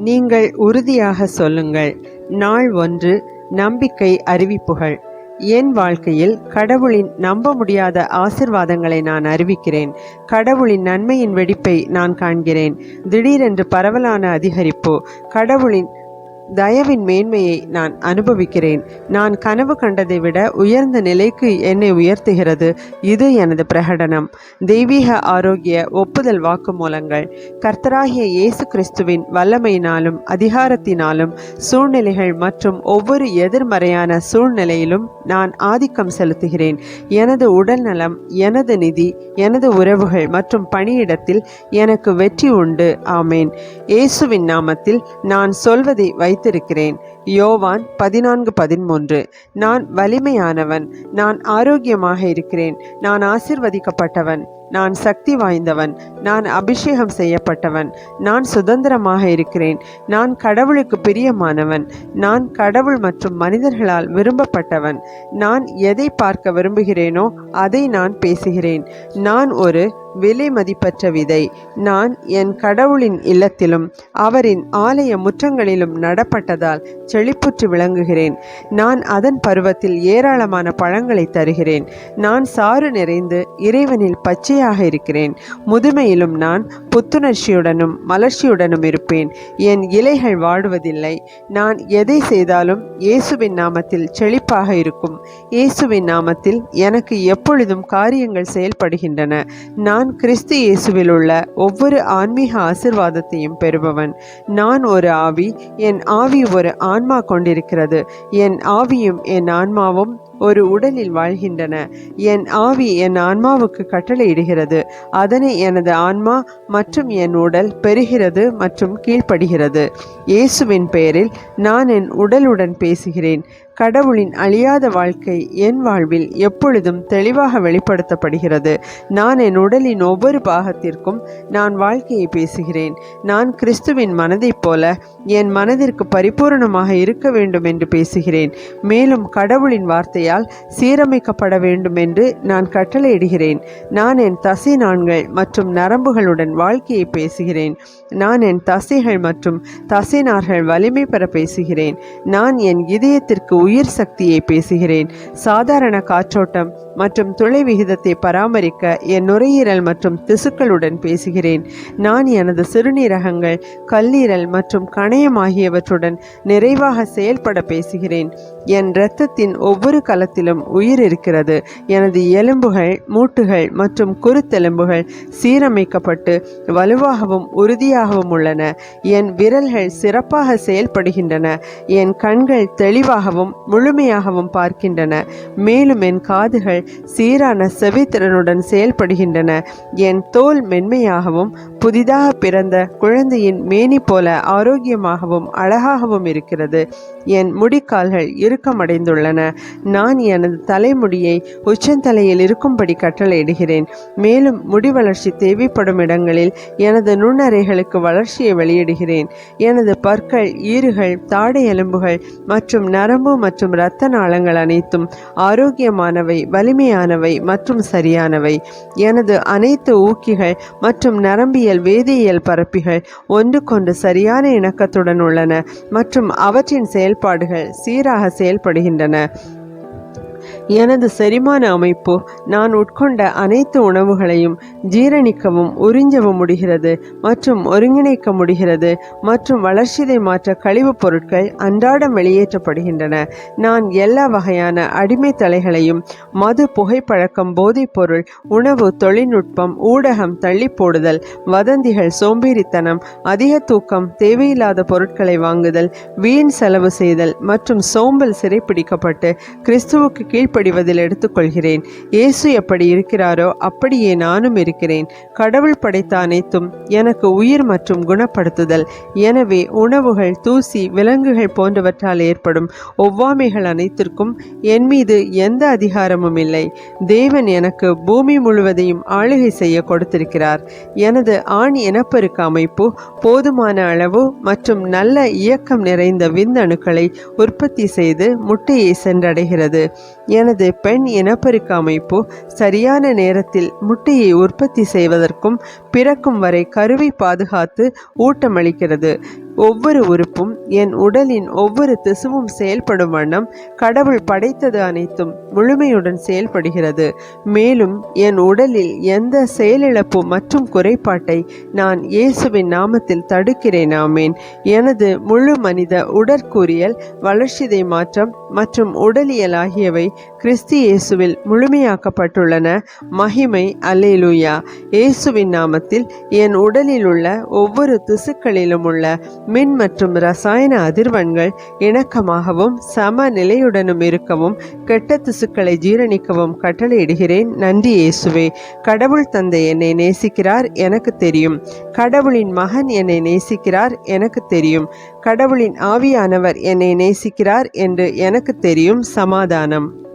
நீங்கள் உறுதியாக சொல்லுங்கள். நாள் 1 நம்பிக்கை அறிவிப்புகள். என் வாழ்க்கையில் கடவுளின் நம்ப முடியாத ஆசிர்வாதங்களை நான் அறிவிக்கிறேன். கடவுளின் நன்மையின் வெடிப்பை நான் காண்கிறேன். திடீரென்று பரவலான அதிகரிப்பு. கடவுளின் தயவின் மேன்மையை நான் அனுபவிக்கிறேன். நான் கனவு கண்டதை விட உயர்ந்த நிலைக்கு என்னை உயர்த்துகிறது. இது எனது பிரகடனம். தெய்வீக ஆரோக்கிய ஒப்புதல் வாக்குமூலங்கள். கர்த்தராகிய இயேசு கிறிஸ்துவின் வல்லமையினாலும் அதிகாரத்தினாலும் சூழ்நிலைகள் மற்றும் ஒவ்வொரு எதிர்மறையான சூழ்நிலையிலும் நான் ஆதிக்கம் செலுத்துகிறேன். எனது உடல் நலம், எனது நிதி, எனது உறவுகள் மற்றும் பணியிடத்தில் எனக்கு வெற்றி உண்டு. ஆமேன். இயேசுவின் நாமத்தில் நான் சொல்வதை வைத்திருக்கிறேன். யோவான் 14:13. நான் வலிமையானவன், நான் ஆரோக்கியமாக இருக்கிறேன், நான் ஆசிர்வதிக்கப்பட்டவன், நான் சக்தி வாய்ந்தவன், நான் அபிஷேகம் செய்யப்பட்டவன், நான் சுதந்திரமாக இருக்கிறேன், நான் கடவுளுக்கு பிரியமானவன், நான் கடவுள் மற்றும் மனிதர்களால் விரும்பப்பட்டவன், நான் எதை பார்க்க விரும்புகிறேனோ அதை நான் பேசுகிறேன், நான் ஒரு விலை மதிப்பற்ற விதை, நான் என் கடவுளின் இல்லத்திலும் அவரின் ஆலய முற்றங்களிலும் நடப்பட்டதால் செழிப்புற்று விளங்குகிறேன், நான் அதன் பருவத்தில் ஏராளமான பழங்களை தருகிறேன், நான் சாறு நிறைந்து இறைவனில் பச்சையாக இருக்கிறேன், முதுமையிலும் நான் புத்துணர்ச்சியுடனும் மலர்ச்சியுடனும் இருப்பேன், என் இலைகள் வாடுவதில்லை, நான் எதை செய்தாலும் இயேசுவின் நாமத்தில் செழிப்பாக இருக்கும், இயேசுவின் நாமத்தில் எனக்கு எப்பொழுதும் காரியங்கள் செயல்படுகின்றன, நான் கிறிஸ்து இயேசுவில் உள்ள ஒவ்வொரு ஆன்மீக ஆசிர்வாதத்தையும் பெறுபவன், நான் ஒரு ஆவி, என் ஆவி ஒரு ஆன்மா கொண்டிருக்கிறது, என் ஆவியும் என் ஆன்மாவும் ஒரு உடலில் வாழ்கின்றன, என் ஆவி என் ஆன்மாவுக்கு கட்டளையிடுகிறது, அதனை எனது ஆன்மா மற்றும் என் உடல் பெறுகிறது மற்றும் கீழ்ப்படுகிறது. இயேசுவின் பெயரில் நான் என் உடலுடன் பேசுகிறேன். கடவுளின் அழியாத வாழ்க்கை என் வாழ்வில் எப்பொழுதும் தெளிவாக வெளிப்படுத்தப்படுகிறது. நான் என் உடலின் ஒவ்வொரு பாகத்திற்கும் நான் வாழ்க்கையை பேசுகிறேன். நான் கிறிஸ்துவின் மனதைப் போல என் மனதிற்கு பரிபூரணமாக இருக்க வேண்டும் என்று பேசுகிறேன். மேலும் கடவுளின் வார்த்தையால் சீரமைக்கப்பட வேண்டும் என்று நான் கட்டளையிடுகிறேன். நான் என் தசை நாண்கள் மற்றும் நரம்புகளுடன் வாழ்க்கையை பேசுகிறேன். நான் என் தசைகள் மற்றும் தசைநார்கள் வலிமை பெற பேசுகிறேன். நான் என் இதயத்திற்கு உயிர் சக்தியை பேசுகிறேன். சாதாரண காற்றோட்டம் மற்றும் துளை விகிதத்தை பராமரிக்க என் நுரையீரல் மற்றும் திசுக்களுடன் பேசுகிறேன். நான் எனது சிறுநீரகங்கள், கல்லீரல் மற்றும் கணையம் ஆகியவற்றுடன் நிறைவாக செயல்பட பேசுகிறேன். என் இரத்தத்தின் ஒவ்வொரு கலத்திலும் உயிர் இருக்கிறது. எனது எலும்புகள், மூட்டுகள் மற்றும் குருத்தெலும்புகள் சீரமைக்கப்பட்டு வலுவாகவும் உறுதியாகவும் உள்ளன. என் விரல்கள் சிறப்பாக செயல்படுகின்றன. என் கண்கள் தெளிவாகவும் முழுமையாகவும் பார்க்கின்றன. மேலும் என் காதுகள் சீரான செவித்திறனுடன் செயல்படுகின்றன. என் தோல் மென்மையாகவும் புதிதாக பிறந்த குழந்தையின் மேனி போல ஆரோக்கியமாகவும் அழகாகவும் இருக்கிறது. என் முடிக்கால்கள் இறுக்கமடைந்துள்ளன. நான் எனது தலைமுடியை உச்சந்தலையில் இருக்கும்படி கட்டளையிடுகிறேன். மேலும் முடி வளர்ச்சி தேவைப்படும் இடங்களில் எனது நுண்ணறைகளுக்கு வளர்ச்சியை வெளியிடுகிறேன். எனது பற்கள், ஈறுகள், தாடை எலும்புகள் மற்றும் நரம்பு மற்றும் இரத்த நாளங்கள் அனைத்தும் ஆரோக்கியமானவை, வலிமையானவை மற்றும் சரியானவை. எனது அனைத்து ஊக்கிகள் மற்றும் நரம்பியல் வேதியியல் பரப்பிகள் ஒன்றுக்கொன்று சரியான இணக்கத்துடன் உள்ளன மற்றும் அவற்றின் செயல்பாடுகள் சீராக செயல்படுகின்றன. எனது செரிமான அமைப்பு நான் உட்கொண்ட அனைத்து உணவுகளையும் ஜீரணிக்கவும் உறிஞ்சவும் முடிகிறது மற்றும் ஒருங்கிணைக்க முடிகிறது மற்றும் வளர்ச்சிதை மாற்ற கழிவுப் பொருட்கள் அன்றாடம் வெளியேற்றப்படுகின்றன. நான் எல்லா வகையான அடிமை தலைகளையும், மது, புகைப்பழக்கம், போதைப்பொருள், உணவு, தொழில்நுட்பம், ஊடகம், தள்ளி போடுதல், வதந்திகள், சோம்பேறித்தனம், அதிக தூக்கம், தேவையில்லாத பொருட்களை வாங்குதல், வீண் செலவு செய்தல் மற்றும் சோம்பல் சிறைப்பிடிக்கப்பட்டு கிறிஸ்துவுக்கு கீழ்ப்படிவதில் எடுத்துக்கொள்கிறேன். இயேசு எப்படி இருக்கிறாரோ அப்படியே நானும் இருக்கிறேன். கடவுள் படைத்த அனைத்தும் எனக்கு உயிர் மற்றும் குணப்படுத்துதல். எனவே உணவுகள், தூசி, விலங்குகள் போன்றவற்றால் ஏற்படும் ஒவ்வாமைகள் அனைத்திற்கும் என் மீது எந்த அதிகாரமும் இல்லை. தேவன் எனக்கு பூமி முழுவதையும் ஆளுகை செய்ய கொடுத்திருக்கிறார். எனது ஆண் இனப்பெருக்க அமைப்பு போதுமான அளவு மற்றும் நல்ல இயக்கம் நிறைந்த விந்தணுக்களை உற்பத்தி செய்து முட்டையை சென்றடைகிறது. எனது பெண் இனப்பெருக்க அமைப்பு சரியான நேரத்தில் முட்டையை உற்பத்தி செய்வதற்கும் பிறக்கும் வரை கருவை பாதுகாத்து ஊட்டமளிக்கிறது. ஒவ்வொரு உறுப்பும் என் உடலின் ஒவ்வொரு திசுவும் செயல்படும் வண்ணம் கடவுள் படைத்தது அனைத்தும் முழுமையுடன் செயல்படுகிறது. மேலும் என் உடலில் எந்த செயலிழப்பு மற்றும் குறைபாட்டை நான் இயேசுவின் நாமத்தில் தடுக்கிறேன். ஆமேன். எனது முழு மனித உடற்கூறியல், வளர்சிதை மாற்றம் மற்றும் உடலியல் ஆகியவை கிறிஸ்து இயேசுவில் முழுமையாக்கப்பட்டுள்ளன. மகிமை. அல்லேலூயா. இயேசுவின் நாமத்தில் என் உடலில் உள்ள ஒவ்வொரு திசுக்களிலும் உள்ள மின் மற்றும் இரசாயன அதிர்வெண்கள் இணக்கமாகவும் சமநிலையுடனும் இருக்கவும், கெட்ட திசுக்களை ஜீரணிக்கவும் கட்டளையிடுகிறேன். நன்றி இயேசுவே. கடவுள் தந்தை என்னை நேசிக்கிறார், எனக்கு தெரியும். கடவுளின் மகன் என்னை நேசிக்கிறார், எனக்கு தெரியும். கடவுளின் ஆவியானவர் என்னை நேசிக்கிறார் என்று எனக்கு தெரியும். சமாதானம்.